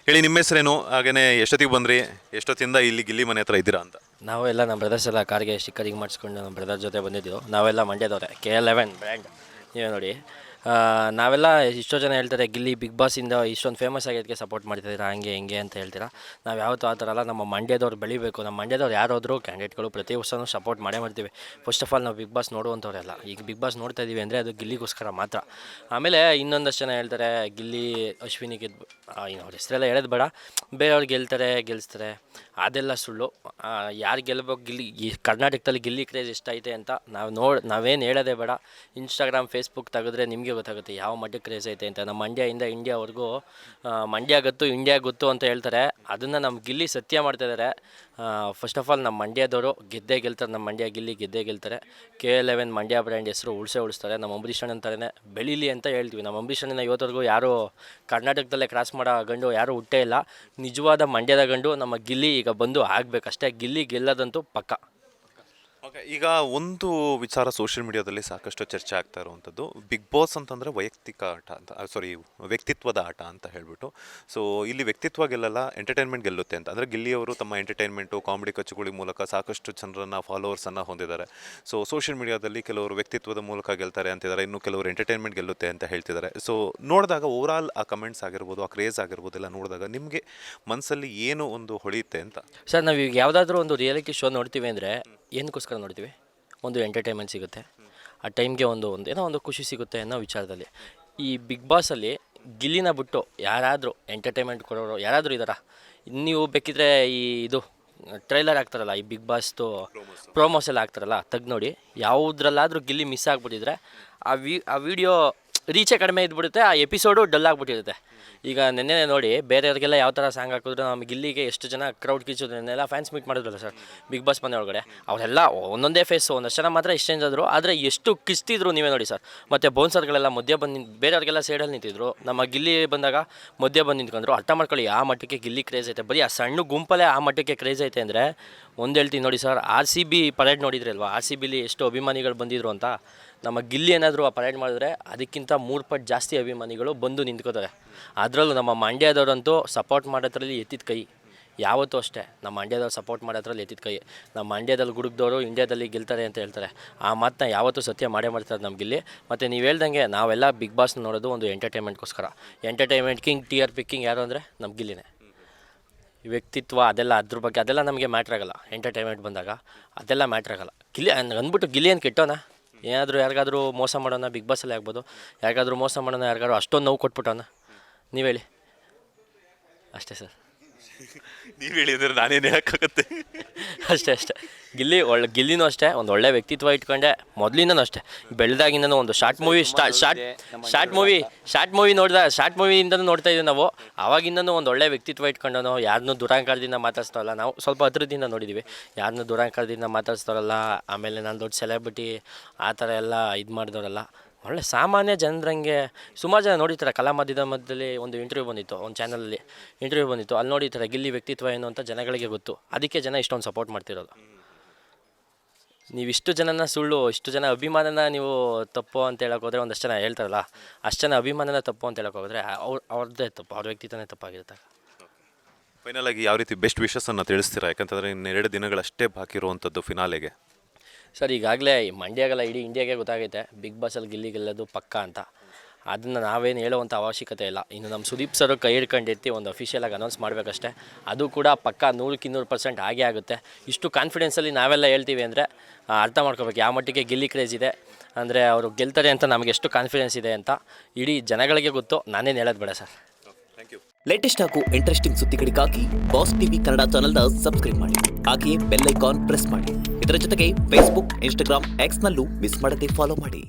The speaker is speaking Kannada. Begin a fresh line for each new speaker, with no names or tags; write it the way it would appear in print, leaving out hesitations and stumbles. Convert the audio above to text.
ಹೇಳಿ, ನಿಮ್ಮ ಹೆಸರೇನು, ಹಾಗೇನೆ ಎಷ್ಟೊತ್ತಿಗೆ ಬಂದ್ರಿ, ಎಷ್ಟೊತ್ತಿಂದ ಇಲ್ಲಿ ಗಿಲ್ಲಿ ಮನೆ ಹತ್ರ ಇದ್ದೀರಾ ಅಂತ?
ನಾವೆಲ್ಲ ನಮ್ಮ ಬ್ರದರ್ಸ್ ಎಲ್ಲ ಕಾರ್ಗೆ ಸ್ಟಿಕ್ಕರಿಂಗ್ ಮಾಡಿಸ್ಕೊಂಡು ನಮ್ಮ ಬ್ರದರ್ ಜೊತೆ ಬಂದಿದ್ದೀವಿ. ನಾವೆಲ್ಲ ಮಂಡ್ಯದವ್ರೆ, KL11 ಬ್ರ್ಯಾಂಡ್ ನೀವೇ ನೋಡಿ. ನಾವೆಲ್ಲ ಇಷ್ಟೋ ಜನ ಹೇಳ್ತಾರೆ ಗಿಲ್ಲಿ ಬಿಗ್ ಬಾಸಿಂದ ಇಷ್ಟೊಂದು ಫೇಮಸ್ ಆಗಿದ್ದಕ್ಕೆ ಸಪೋರ್ಟ್ ಮಾಡ್ತಿದ್ದೀರಾ ಹಂಗೆ ಹಿಂಗೆ ಅಂತ ಹೇಳ್ತೀರಾ. ನಾವು ಯಾವತ್ತೂ ಆ ಥರ ಅಲ್ಲ. ನಮ್ಮ ಮಂಡ್ಯದವ್ರು ಬೆಳಿಬೇಕು. ನಮ್ಮ ಮಂಡ್ಯದವ್ರು ಯಾರಾದರೂ ಕ್ಯಾಂಡಿಡೇಟ್ಗಳು ಪ್ರತಿ ವರ್ಷವೂ ಸಪೋರ್ಟ್ ಮಾಡೇ ಮಾಡ್ತೀವಿ. ಫಸ್ಟ್ ಆಫ್ ಆಲ್ ನಾವು ಬಿಗ್ ಬಾಸ್ ನೋಡುವಂಥವ್ರೆಲ್ಲ ಈಗ ಬಿಗ್ ಬಾಸ್ ನೋಡ್ತಾ ಇದ್ದೀವಿ ಅಂದರೆ ಅದು ಗಿಲ್ಲಿಗೋಸ್ಕರ ಮಾತ್ರ. ಆಮೇಲೆ ಇನ್ನೊಂದಷ್ಟು ಜನ ಹೇಳ್ತಾರೆ ಗಿಲ್ಲಿ ಅಶ್ವಿನಿ ಗೆದ್ದು ಅವ್ರ ಹೆಸರೆಲ್ಲ ಹೇಳೋದು ಬೇಡ, ಬೇರೆಯವ್ರು ಗೆಲ್ಲಿಸ್ತಾರೆ, ಅದೆಲ್ಲ ಸುಳ್ಳು. ಯಾರು ಗೆಲ್ಲಬೇಕು, ಗಿಲ್ಲಿ ಈ ಕರ್ನಾಟಕದಲ್ಲಿ ಗಿಲ್ಲಿ ಕ್ರೇಜ್ ಎಷ್ಟೈತೆ ಅಂತ ನಾವೇನು ಹೇಳೋದೇ ಬೇಡ. ಇನ್ಸ್ಟಾಗ್ರಾಮ್ ಫೇಸ್ಬುಕ್ ತೆಗೆದ್ರೆ ನಿಮಗೆ ಗೊತ್ತಾಗುತ್ತೆ ಯಾವ ಮಟ್ಟಕ್ಕೆ ಕ್ರೇಜ್ ಐತೆ ಅಂತ. ನಮ್ಮ ಮಂಡ್ಯದಿಂದ ಇಂಡಿಯಾವರೆಗೂ ಮಂಡ್ಯ ಗೊತ್ತು, ಇಂಡಿಯಾ ಗೊತ್ತು ಅಂತ ಹೇಳ್ತಾರೆ. ಅದನ್ನು ನಮ್ಮ ಗಿಲ್ಲಿ ಸತ್ಯ ಮಾಡ್ತಾಯಿದ್ದಾರೆ. ಫಸ್ಟ್ ಆಫ್ ಆಲ್ ನಮ್ಮ ಮಂಡ್ಯದವರು ಗೆದ್ದೇ ಗೆಲ್ತಾರೆ. ನಮ್ಮ ಮಂಡ್ಯ ಗಿಲ್ಲಿ ಗೆದ್ದೇ ಗೆಲ್ತಾರೆ. KL11 ಮಂಡ್ಯ ಬ್ರ್ಯಾಂಡ್ ಹೆಸರು ಉಳಿಸ್ತಾರೆ. ನಮ್ಮ ಅಂಬರೀಷ್ ಅಣ್ಣನ ಥರನೇ ಬೆಳೀಲಿ ಅಂತ ಹೇಳ್ತೀವಿ. ನಮ್ಮ ಅಂಬರೀಷ್ ಅಣ್ಣನ ಇವತ್ತರೆಗೂ ಯಾರು ಕರ್ನಾಟಕದಲ್ಲೇ ಕ್ರಾಸ್ ಮಾಡೋ ಗಂಡು ಯಾರೂ ಹುಟ್ಟೇ ಇಲ್ಲ. ನಿಜವಾದ ಮಂಡ್ಯದ ಗಂಡು ನಮ್ಮ ಗಿಲ್ಲಿ ಈಗ ಬಂದು ಆಗಬೇಕಷ್ಟೇ. ಗಿಲ್ಲಿ ಗೆಲ್ಲೋದಂತೂ ಪಕ್ಕ.
ಓಕೆ, ಈಗ ಒಂದು ವಿಚಾರ ಸೋಷಿಯಲ್ ಮೀಡಿಯಾದಲ್ಲಿ ಸಾಕಷ್ಟು ಚರ್ಚೆ ಆಗ್ತಾ ಇರುವಂಥದ್ದು, ಬಿಗ್ ಬಾಸ್ ಅಂತಂದರೆ ವೈಯಕ್ತಿಕ ಆಟ ಅಂತ, ವ್ಯಕ್ತಿತ್ವದ ಆಟ ಅಂತ ಹೇಳ್ಬಿಟ್ಟು. ಸೊ ಇಲ್ಲಿ ವ್ಯಕ್ತಿತ್ವ ಗೆಲ್ಲಲ್ಲ, ಎಂಟರ್ಟೈನ್ಮೆಂಟ್ ಗೆಲ್ಲುತ್ತೆ ಅಂತ. ಅಂದರೆ ಗಿಲ್ಲಿಯವರು ತಮ್ಮ ಎಂಟರ್ಟೈನ್ಮೆಂಟು, ಕಾಮಿಡಿ ಕಚ್ಚುಗಳ ಮೂಲಕ ಸಾಕಷ್ಟು ಜನರನ್ನು, ಫಾಲೋವರ್ಸನ್ನು ಹೊಂದಿದ್ದಾರೆ. ಸೊ ಸೋಷಿಯಲ್ ಮೀಡಿಯಾದಲ್ಲಿ ಕೆಲವರು ವ್ಯಕ್ತಿತ್ವದ ಮೂಲಕ ಗೆಲ್ತಾರೆ ಅಂತಿದ್ದಾರೆ, ಇನ್ನು ಕೆಲವರು ಎಂಟರ್ಟೈನ್ಮೆಂಟ್ ಗೆಲ್ಲುತ್ತೆ ಅಂತ ಹೇಳ್ತಿದ್ದಾರೆ. ಸೊ ನೋಡಿದಾಗ ಓವರಾಲ್ ಆ ಕಮೆಂಟ್ಸ್ ಆಗಿರ್ಬೋದು, ಆ ಕ್ರೇಜ್ ಆಗಿರ್ಬೋದು ಎಲ್ಲ ನೋಡಿದಾಗ ನಿಮಗೆ ಮನಸ್ಸಲ್ಲಿ ಏನು ಒಂದು ಹೊಳೆಯುತ್ತೆ ಅಂತ?
ಸರ್, ನಾವು ಈಗ ಯಾವುದಾದ್ರೂ ಒಂದು ರಿಯಾಲಿಟಿ ಶೋ ನೋಡ್ತೀವಿ ಅಂದರೆ ಏನಕ್ಕೋಸ್ಕರ ನೋಡ್ತೀವಿ? ಒಂದು ಎಂಟರ್ಟೈನ್ಮೆಂಟ್ ಸಿಗುತ್ತೆ, ಆ ಟೈಮ್ಗೆ ಏನೋ ಒಂದು ಖುಷಿ ಸಿಗುತ್ತೆ ಅನ್ನೋ ವಿಚಾರದಲ್ಲಿ. ಈ ಬಿಗ್ ಬಾಸಲ್ಲಿ ಗಿಲ್ಲಿನ ಬಿಟ್ಟು ಯಾರಾದರೂ ಎಂಟರ್ಟೈನ್ಮೆಂಟ್ ಕೊಡೋರು ಯಾರಾದರೂ ಇದ್ದಾರಾ? ನೀವು ಬೇಕಿದ್ರೆ ಇದು ಟ್ರೈಲರ್ ಆಗ್ತಾರಲ್ಲ, ಈ ಬಿಗ್ ಬಾಸ್ದು ಪ್ರೋಮೋಸ್ ಎಲ್ಲ ಆಗ್ತಾರಲ್ಲ, ತೆಗ್ದು ನೋಡಿ. ಯಾವುದ್ರಲ್ಲಾದರೂ ಗಿಲ್ಲಿ ಮಿಸ್ ಆಗಿಬಿಟ್ಟಿದ್ರೆ ಆ ವಿಡಿಯೋ ರೀಚೇ ಕಡಿಮೆ ಇದ್ಬಿಡುತ್ತೆ, ಆ ಎಪಿಸೋಡು ಡಲ್ ಆಗಿಬಿಟ್ಟಿರುತ್ತೆ. ಈಗ ನೆನ್ನೆ ನೋಡಿ, ಬೇರೆಯವ್ರಿಗೆಲ್ಲ ಯಾವ ಥರ ಸಾಂಗ್ ಹಾಕಿದ್ರು, ನಮ್ಮ ಗಿಲ್ಲಿಗೆ ಎಷ್ಟು ಜನ ಕ್ರೌಡ್ ಕಿಚ್ಚೋದನ್ನೆಲ್ಲ ಫ್ಯಾನ್ಸ್ ಮೀಟ್ ಮಾಡಿದ್ರಲ್ಲ ಸರ್ ಬಿಗ್ ಬಾಸ್ ಮನೆ ಒಳಗಡೆ. ಅವರೆಲ್ಲ ಒಂದೊಂದೇ ಫೇಸು, ಒಂದಷ್ಟು ಜನ ಮಾತ್ರ ಎಕ್ಸ್ಚೇಂಜ್ ಆದರು, ಆದರೆ ಎಷ್ಟು ಕಿಸ್ತಿದ್ರು ನೀವೇ ನೋಡಿ ಸರ್. ಮತ್ತು ಬೌನ್ಸರ್ಗಳೆಲ್ಲ ಮಧ್ಯೆ ಬಂದು ಬೇರೆಯವ್ರಿಗೆಲ್ಲ ಸೈಡಲ್ಲಿ ನಿಂತಿದ್ರು, ನಮ್ಮ ಗಿಲ್ಲಿ ಬಂದಾಗ ಮಧ್ಯೆ ಬಂದು ನಿಂತ್ಕೊಂಡ್ರು. ಅರ್ಥ ಮಾಡ್ಕೊಳ್ಳಿ ಆ ಮಟ್ಟಕ್ಕೆ ಗಿಲ್ಲಿ ಕ್ರೇಜ್ ಐತೆ. ಬರೀ ಆ ಸಣ್ಣ ಗುಂಪಲ್ಲೇ ಆ ಮಟ್ಟಕ್ಕೆ ಕ್ರೇಜ್ ಐತೆ ಅಂದರೆ ಒಂದು ಹೇಳ್ತೀನಿ ನೋಡಿ ಸರ್. RCB ಪರೇಡ್ ನೋಡಿದ್ರಿ ಅಲ್ವಾ? RCBಲಿ ಎಷ್ಟು ಅಭಿಮಾನಿಗಳು ಬಂದಿದ್ರು ಅಂತ. ನಮ್ಮ ಗಿಲ್ಲಿ ಏನಾದರೂ ಆ ಪರೇಡ್ ಮಾಡಿದ್ರೆ ಅದಕ್ಕಿಂತ 3 ಪಟ್ಟು ಜಾಸ್ತಿ ಅಭಿಮಾನಿಗಳು ಬಂದು ನಿಂತ್ಕೋತಾರೆ. ಅದರಲ್ಲೂ ನಮ್ಮ ಮಂಡ್ಯದವ್ರಂತೂ ಸಪೋರ್ಟ್ ಮಾಡೋದ್ರಲ್ಲಿ ಎತ್ತಿದ ಕೈ. ಯಾವತ್ತೂ ಅಷ್ಟೇ ನಮ್ಮ ಮಂಡ್ಯದವ್ರು ಸಪೋರ್ಟ್ ಮಾಡೋದ್ರಲ್ಲಿ ಎತ್ತಿದ ಕೈ. ನಮ್ಮ ಮಂಡ್ಯದಲ್ಲಿ ಗುಡುಗ್ದವರು ಇಂಡಿಯಾದಲ್ಲಿ ಗೆಲ್ತಾರೆ ಅಂತ ಹೇಳ್ತಾರೆ. ಆ ಮಾತನ್ನ ಯಾವತ್ತೂ ಸತ್ಯ ಮಾಡೇ ಮಾಡ್ತಾರೆ ನಮ್ಮ ಗಿಲ್ಲಿ. ಮತ್ತು ನೀವು ಹೇಳ್ದಂಗೆ ನಾವೆಲ್ಲ ಬಿಗ್ ಬಾಸ್ನ ನೋಡೋದು ಒಂದು ಎಂಟರ್ಟೈನ್ಮೆಂಟ್ಗೋಸ್ಕರ. ಎಂಟರ್ಟೈನ್ಮೆಂಟ್ ಕಿಂಗ್, TRP ಕಿಂಗ್ ಯಾರು ಅಂದರೆ ನಮ್ಮ ಗಿಲ್ಲಿನೇ. ವ್ಯಕ್ತಿತ್ವ ಅದೆಲ್ಲ ಅದ್ರ ಬಗ್ಗೆ ಅದೆಲ್ಲ ನಮಗೆ ಮ್ಯಾಟ್ರ್ ಆಗೋಲ್ಲ. ಎಂಟರ್ಟೈನ್ಮೆಂಟ್ ಬಂದಾಗ ಅದೆಲ್ಲ ಮ್ಯಾಟ್ರ್ ಆಗೋಲ್ಲ. ಗಿಲ್ಲಿ ಅಂದ್ಬಿಟ್ಟು ಗಿಲ್ಲಿ ಏನು ಕೆಟ್ಟೋನ? ಏನಾದರೂ ಯಾರಿಗಾದ್ರೂ ಮೋಸ ಮಾಡೋಣ, ಬಿಗ್ ಬಾಸಲ್ಲಿ ಆಗ್ಬೋದು. ಯಾರಿಗಾದ್ರೂ ಮೋಸ ಮಾಡೋಣ, ಯಾರಿಗಾದ್ರೂ ಅಷ್ಟೊಂದು ನೋವು ಕೊಟ್ಬಿಟ್ಟವನ? ನೀವು ಹೇಳಿ ಅಷ್ಟೇ ಸರ್.
ನೀವು ಹೇಳಿದ್ರೆ ನಾನೇನು ಹೇಳೋಕ್ಕಾಗುತ್ತೆ?
ಅಷ್ಟೇ ಗಿಲ್ಲಿನೂ ಅಷ್ಟೇ ಒಂದು ಒಳ್ಳೆ ವ್ಯಕ್ತಿತ್ವ ಇಟ್ಕೊಂಡೆ. ಮೊದಲಿಂದನೂ ಅಷ್ಟೇ, ಬೆಳೆದಾಗಿಂದನೂ ಒಂದು ಶಾರ್ಟ್ ಮೂವಿಯಿಂದನೂ ನೋಡ್ತಾ ಇದ್ದೀವಿ ನಾವು. ಆವಾಗಿಂದನೂ ಒಂದು ಒಳ್ಳೆ ವ್ಯಕ್ತಿತ್ವ ಇಟ್ಕೊಂಡನು. ಯಾರನ್ನೂ ದುರಾಂಕಾರದಿಂದ ಮಾತಾಡ್ಸ್ತಾರಲ್ಲ. ನಾವು ಸ್ವಲ್ಪ ಹತ್ರದಿಂದ ನೋಡಿದ್ದೀವಿ, ಯಾರನ್ನೂ ದುರಾಂಕಾರದಿಂದ ಮಾತಾಡ್ಸ್ತಾರಲ್ಲ. ಆಮೇಲೆ ನಾನು ದೊಡ್ಡ ಸೆಲೆಬ್ರಿಟಿ ಆ ಥರ ಎಲ್ಲ ಇದು ಮಾಡಿದವರಲ್ಲ. ಒಳ್ಳೆ ಸಾಮಾನ್ಯ ಜನರಂಗೆ ಸುಮಾರು ಜನ ನೋಡಿರ್ತಾರೆ. ಕಲಾ ಮಾಧ್ಯಮದಲ್ಲಿ ಒಂದು ಇಂಟರ್ವ್ಯೂ ಬಂದಿತ್ತು, ಒಂದು ಚಾನಲಲ್ಲಿ ಇಂಟರ್ವ್ಯೂ ಬಂದಿತ್ತು. ಅಲ್ಲಿ ನೋಡಿರ್ತಾರೆ ಗಿಲ್ಲಿ ವ್ಯಕ್ತಿತ್ವ ಏನು ಅಂತ ಜನಗಳಿಗೆ ಗೊತ್ತು. ಅದಕ್ಕೆ ಜನ ಇಷ್ಟೊಂದು ಸಪೋರ್ಟ್ ಮಾಡ್ತಿರೋದು. ನೀವು ಇಷ್ಟು ಜನ ಅಭಿಮಾನನ ನೀವು ತಪ್ಪು ಅಂತ ಹೇಳೋಕೆ ಹೋದರೆ, ಒಂದಷ್ಟು ಜನ ಹೇಳ್ತಾರಲ್ಲ, ಅಷ್ಟು ಜನ ಅಭಿಮಾನನ ತಪ್ಪು ಅಂತ ಹೇಳೋಕೆ ಹೋದರೆ ಅವ್ರದ್ದೇ ತಪ್ಪು, ಅವ್ರ ವ್ಯಕ್ತಿತ್ವನೇ ತಪ್ಪಾಗಿರುತ್ತೆ.
ಫೈನಲ್ ಆಗಿ ಯಾವ ರೀತಿ ಬೆಸ್ಟ್ ವಿಶಸ್ಸನ್ನು ತಿಳಿಸ್ತೀರಾ? ಯಾಕಂತಂದರೆ ಇನ್ನು 2 ದಿನಗಳಷ್ಟೇ ಬಾಕಿ ಇರುವಂಥದ್ದು ಫಿನಾಲೆಗೆ.
ಸರ್, ಈಗಾಗಲೇ ಮಂಡ್ಯಗೆಲ್ಲ ಇಡೀ ಇಂಡಿಯಾಗೆ ಗೊತ್ತಾಗೈತೆ ಬಿಗ್ ಬಾಸಲ್ಲಿ ಗಿಲ್ಲಿ ಗೆಲ್ಲೋದು ಪಕ್ಕ ಅಂತ. ಅದನ್ನು ನಾವೇನು ಹೇಳುವಂಥ ಅವಶ್ಯಕತೆ ಇಲ್ಲ. ಇನ್ನು ನಮ್ಮ ಸುದೀಪ್ ಸರ್ ಕೈ ಹಿಡ್ಕೊಂಡಿರ್ತಿ ಒಂದು ಅಫಿಷಿಯಲಾಗಿ ಅನೌನ್ಸ್ ಮಾಡಬೇಕಷ್ಟೇ. ಅದು ಕೂಡ ಪಕ್ಕ 100% ಆಗೇ ಆಗುತ್ತೆ. ಇಷ್ಟು ಕಾನ್ಫಿಡೆನ್ಸಲ್ಲಿ ನಾವೆಲ್ಲ ಹೇಳ್ತೀವಿ ಅಂದರೆ ಅರ್ಥ ಮಾಡ್ಕೋಬೇಕು ಯಾವ ಮಟ್ಟಿಗೆ ಗಿಲ್ಲಿ ಕ್ರೇಜ್ ಇದೆ. ಅಂದರೆ ಅವರು ಗೆಲ್ತಾರೆ ಅಂತ ನಮಗೆ ಎಷ್ಟು ಕಾನ್ಫಿಡೆನ್ಸ್ ಇದೆ ಅಂತ ಇಡೀ ಜನಗಳಿಗೆ ಗೊತ್ತು. ನಾನೇನು ಹೇಳೋದು ಬೇಡ ಸರ್.
ಲೇಟೆಸ್ಟ್ ಹಾಗೂ ಇಂಟ್ರೆಸ್ಟಿಂಗ್ ಸುದ್ದಿಗಳಿಗಾಗಿ ಬಾಸ್ ಟಿವಿ ಕನ್ನಡ ಚಾನೆಲ್ನ ಸಬ್ಸ್ಕ್ರೈಬ್ ಮಾಡಿ. ಹಾಗೆಯೇ ಬೆಲ್ ಐಕಾನ್ ಪ್ರೆಸ್ ಮಾಡಿ. ಇದರ ಜೊತೆಗೆ ಫೇಸ್ಬುಕ್, ಇನ್ಸ್ಟಾಗ್ರಾಮ್, ಎಕ್ಸ್ನಲ್ಲೂ ಮಿಸ್ ಮಾಡದೆ ಫಾಲೋ ಮಾಡಿ.